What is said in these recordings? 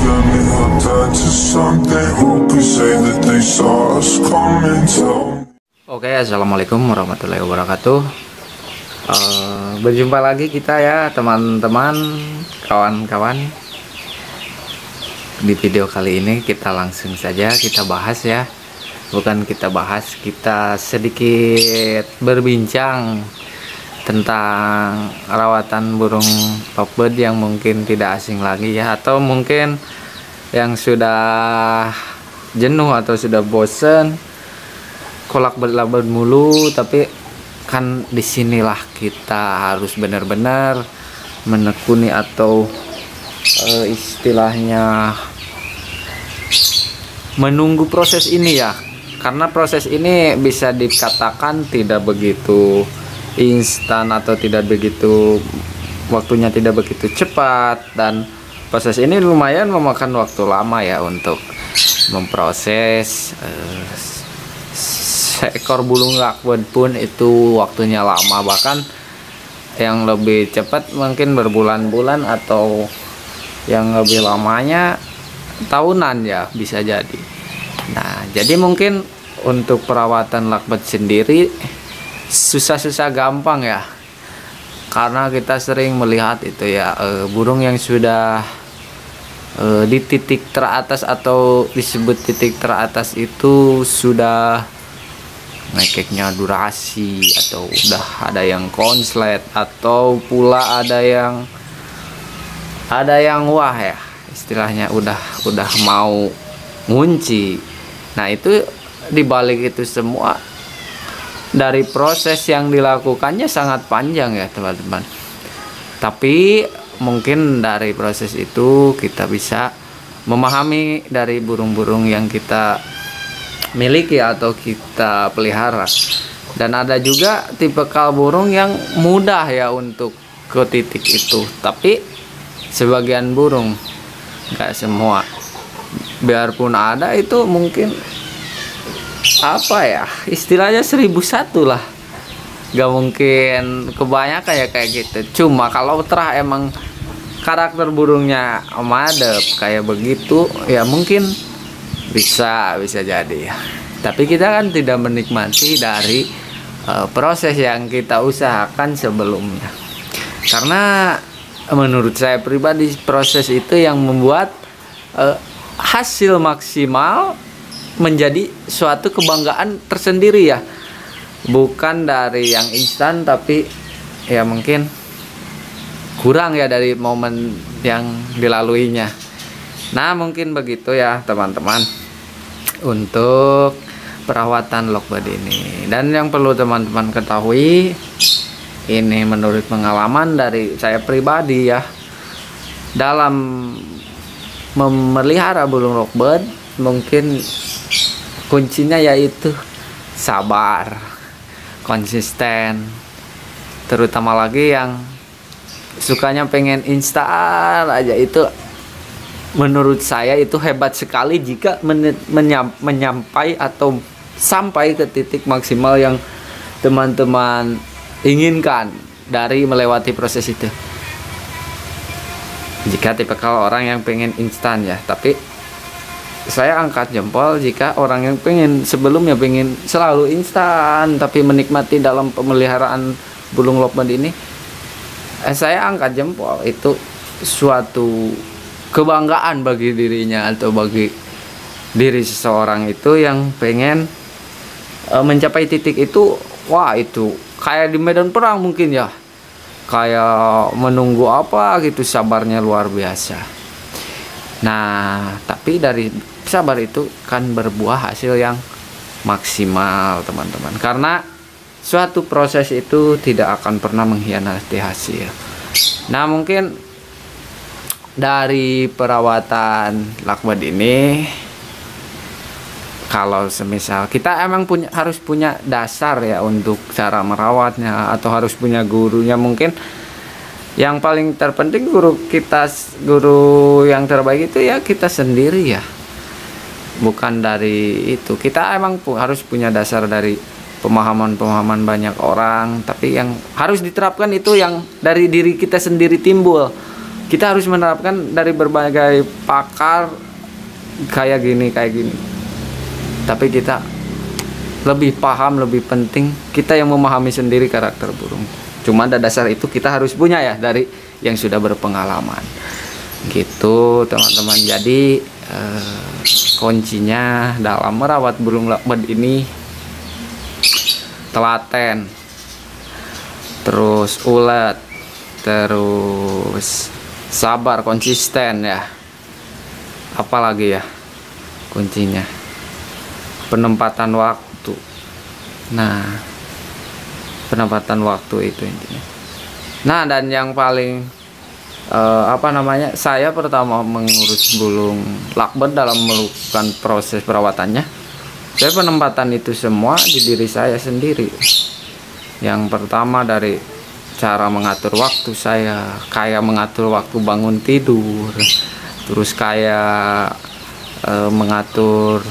let me hold tight to something. Who could say that they saw us coming? Tell me. Oke, assalamualaikum warahmatullahi wabarakatuh. Berjumpa lagi kita ya teman-teman, kawan-kawan. Di video kali ini kita langsung saja kita bahas ya. Bukan kita bahas, kita sedikit berbincang tentang rawatan burung lovebird yang mungkin tidak asing lagi ya, atau mungkin yang sudah jenuh atau sudah bosen kolak berlabel mulu. Tapi kan disinilah kita harus benar-benar menekuni atau istilahnya menunggu proses ini ya, karena proses ini bisa dikatakan tidak begitu instan atau tidak begitu, waktunya tidak begitu cepat, dan proses ini lumayan memakan waktu lama ya untuk memproses. Seekor burung lovebird pun itu waktunya lama, bahkan yang lebih cepat mungkin berbulan-bulan atau yang lebih lamanya tahunan ya, bisa jadi. Nah, jadi mungkin untuk perawatan lovebird sendiri susah-susah gampang ya, karena kita sering melihat itu ya, burung yang sudah di titik teratas atau disebut titik teratas itu sudah ngekeknya durasi, atau udah ada yang konslet, atau pula ada yang wah ya, istilahnya udah mau ngunci. Nah, itu dibalik itu semua dari proses yang dilakukannya sangat panjang ya teman-teman. Tapi mungkin dari proses itu kita bisa memahami dari burung-burung yang kita miliki atau kita pelihara. Dan ada juga tipikal burung yang mudah ya untuk ke titik itu, tapi sebagian burung, nggak semua. Biarpun ada, itu mungkin apa ya, istilahnya 1001 lah, nggak mungkin kebanyakan ya kayak gitu. Cuma kalau terah emang karakter burungnya madep kayak begitu ya, mungkin bisa jadi ya. Tapi kita kan tidak menikmati dari proses yang kita usahakan sebelumnya, karena menurut saya pribadi proses itu yang membuat hasil maksimal menjadi suatu kebanggaan tersendiri ya, bukan dari yang instan, tapi ya mungkin kurang ya dari momen yang dilaluinya. Nah, mungkin begitu ya teman-teman untuk perawatan lovebird ini. Dan yang perlu teman-teman ketahui, ini menurut pengalaman dari saya pribadi ya, dalam memelihara burung lovebird mungkin kuncinya yaitu sabar, konsisten, terutama lagi yang sukanya pengen instan aja. Itu menurut saya itu hebat sekali jika menyampai atau sampai ke titik maksimal yang teman-teman inginkan dari melewati proses itu. Jika tipikal orang yang pengen instan ya, tapi saya angkat jempol jika orang yang pengen sebelumnya pengen selalu instan tapi menikmati dalam pemeliharaan burung lovebird ini, saya angkat jempol. Itu suatu kebanggaan bagi dirinya atau bagi diri seseorang itu yang pengen mencapai titik itu. Wah, itu kayak di medan perang mungkin ya, kayak menunggu apa gitu, sabarnya luar biasa. Nah, tapi dari sabar itu kan berbuah hasil yang maksimal teman-teman, karena suatu proses itu tidak akan pernah mengkhianati hasil. Nah, mungkin dari perawatan lovebird ini, kalau semisal kita emang harus punya dasar ya untuk cara merawatnya, atau harus punya gurunya. Mungkin yang paling terpenting guru yang terbaik itu ya kita sendiri ya, bukan dari itu. Kita emang harus punya dasar dari pemahaman banyak orang, tapi yang harus diterapkan itu yang dari diri kita sendiri timbul. kita harus menerapkan dari berbagai pakar kayak gini. Tapi kita lebih paham, lebih penting kita yang memahami sendiri karakter burung. Cuma pada dasar itu kita harus punya ya dari yang sudah berpengalaman. Gitu teman-teman. Jadi kuncinya dalam merawat burung lovebird ini telaten, terus ulet, terus sabar, konsisten ya. Apalagi ya kuncinya, penempatan waktu. Nah, penempatan waktu itu intinya. Nah, dan yang paling saya pertama mengurus burung lovebird dalam melakukan proses perawatannya, saya penempatan itu semua di diri saya sendiri. Yang pertama dari cara mengatur waktu saya, kayak mengatur waktu bangun tidur, terus kayak mengatur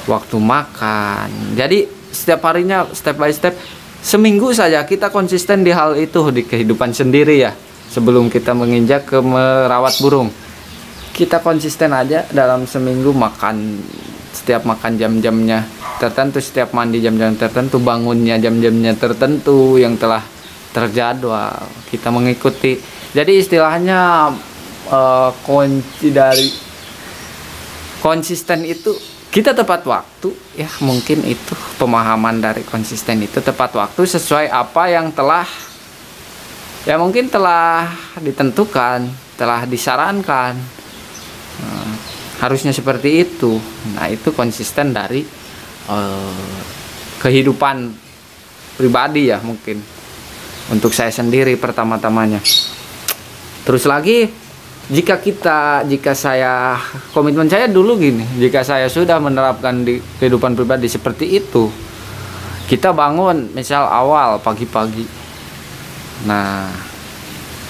waktu makan. Jadi setiap harinya step by step, seminggu saja kita konsisten di hal itu di kehidupan sendiri ya. Sebelum kita menginjak ke merawat burung, kita konsisten aja dalam seminggu makan, setiap makan jam-jamnya tertentu, setiap mandi jam-jam tertentu, bangunnya jam-jamnya tertentu yang telah terjadwal, kita mengikuti. Jadi istilahnya kunci dari konsisten itu kita tepat waktu ya. Mungkin itu pemahaman dari konsisten itu tepat waktu sesuai apa yang telah ya mungkin telah ditentukan, telah disarankan. Harusnya seperti itu. Nah, itu konsisten dari kehidupan pribadi ya, mungkin untuk saya sendiri pertama-tamanya. Terus lagi jika saya komitmen saya dulu gini, jika saya sudah menerapkan di kehidupan pribadi seperti itu, kita bangun misal awal pagi-pagi. Nah,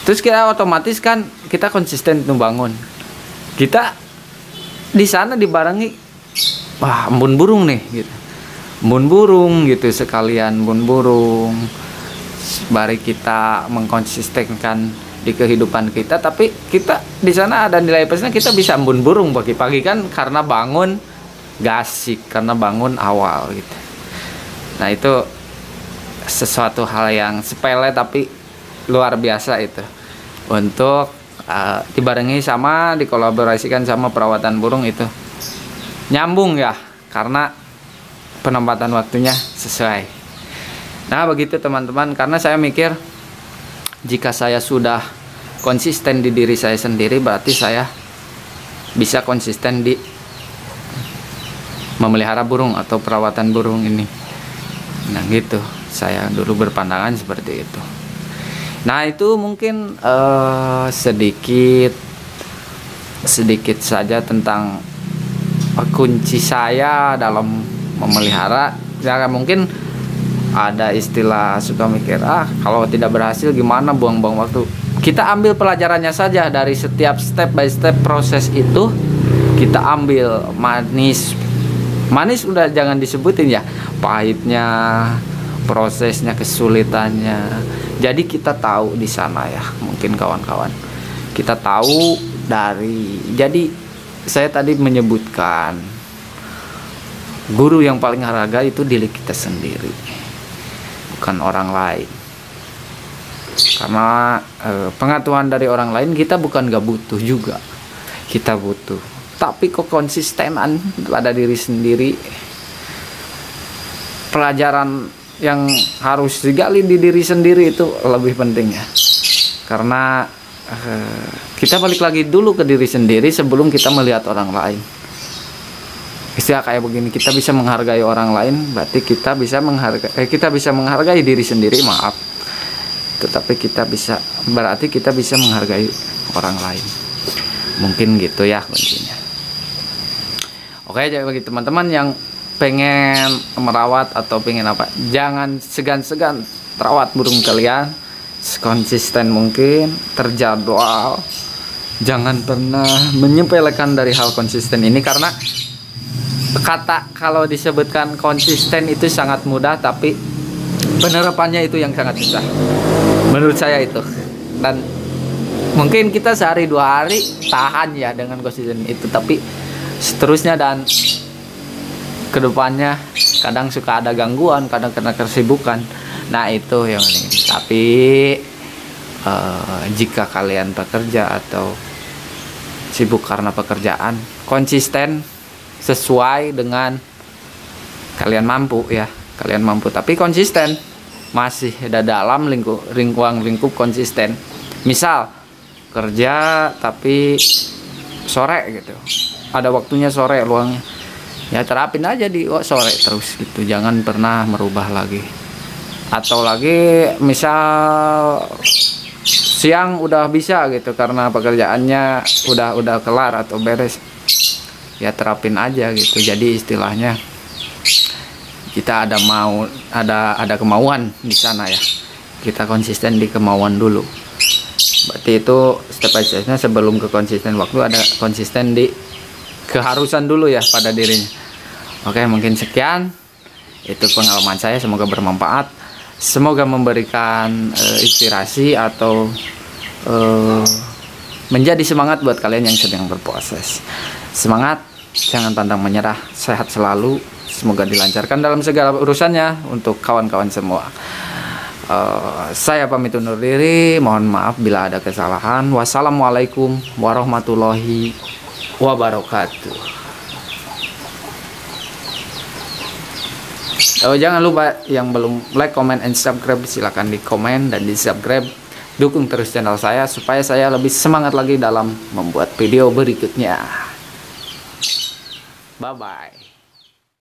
terus kita otomatis kan kita konsisten tuh bangun. Kita di sana dibarengi embun burung nih gitu. Embun burung gitu, sekalian embun burung. Bari kita mengkonsistenkan di kehidupan kita, tapi kita di sana ada nilai plusnya, kita bisa embun burung pagi-pagi kan karena bangun gasik, karena bangun awal gitu. Nah, itu sesuatu hal yang sepele tapi luar biasa itu untuk dibarengi sama, dikolaborasikan sama perawatan burung itu nyambung ya, karena penempatan waktunya sesuai. Nah, begitu teman-teman, karena saya mikir jika saya sudah konsisten di diri saya sendiri, berarti saya bisa konsisten di memelihara burung atau perawatan burung ini. Nah, gitu, saya dulu berpandangan seperti itu. Nah, itu mungkin sedikit saja tentang kunci saya dalam memelihara. Ya, mungkin ada istilah suka mikir, kalau tidak berhasil gimana, buang-buang waktu. Kita ambil pelajarannya saja dari setiap step by step proses itu. Kita ambil manis udah jangan disebutin ya, pahitnya, prosesnya, kesulitannya. Jadi kita tahu di sana ya, mungkin kawan-kawan, kita tahu dari, jadi saya tadi menyebutkan guru yang paling harga itu diri kita sendiri, bukan orang lain. Karena pengetahuan dari orang lain kita bukan gak butuh juga, kita butuh, tapi kok konsistenan pada diri sendiri. Pelajaran yang harus digali di diri sendiri itu lebih penting ya, karena kita balik lagi dulu ke diri sendiri sebelum kita melihat orang lain. Istilah kayak begini, kita bisa menghargai orang lain, berarti kita bisa menghargai diri sendiri, tetapi berarti kita bisa menghargai orang lain. Mungkin gitu ya kuncinya. Oke, jadi bagi teman-teman yang pengen merawat atau pengen apa, jangan segan-segan terawat burung kalian sekonsisten mungkin, terjadwal. Jangan pernah menyepelekan dari hal konsisten ini, karena kata kalau disebutkan konsisten itu sangat mudah, tapi penerapannya itu yang sangat susah menurut saya itu. Dan Mungkin kita sehari 2 hari tahan ya dengan konsisten itu, tapi seterusnya dan kedepannya kadang suka ada gangguan, kadang kena kesibukan. Nah itu yang ini. Tapi jika kalian bekerja atau sibuk karena pekerjaan, konsisten sesuai dengan kalian mampu ya, kalian mampu, tapi konsisten, masih ada dalam lingkup konsisten. Misal kerja tapi sore gitu, ada waktunya sore luangnya, ya terapin aja di sore terus gitu, jangan pernah merubah lagi. Atau lagi misal siang udah bisa gitu karena pekerjaannya udah kelar atau beres, ya terapin aja gitu. Jadi istilahnya kita ada kemauan di sana ya, kita konsisten di kemauan dulu. Berarti itu step by stepnya, sebelum ke konsisten waktu ada konsisten di keharusan dulu ya pada dirinya. Oke, mungkin sekian itu pengalaman saya, semoga bermanfaat, semoga memberikan inspirasi atau menjadi semangat buat kalian yang sedang berproses. Semangat, jangan pantang menyerah, sehat selalu, semoga dilancarkan dalam segala urusannya untuk kawan-kawan semua. Saya pamit undur diri, mohon maaf bila ada kesalahan. Wassalamualaikum warahmatullahi wabarakatuh. Jangan lupa yang belum like, comment, and subscribe, silahkan di komen dan di subscribe. Dukung terus channel saya supaya saya lebih semangat lagi dalam membuat video berikutnya. Bye bye.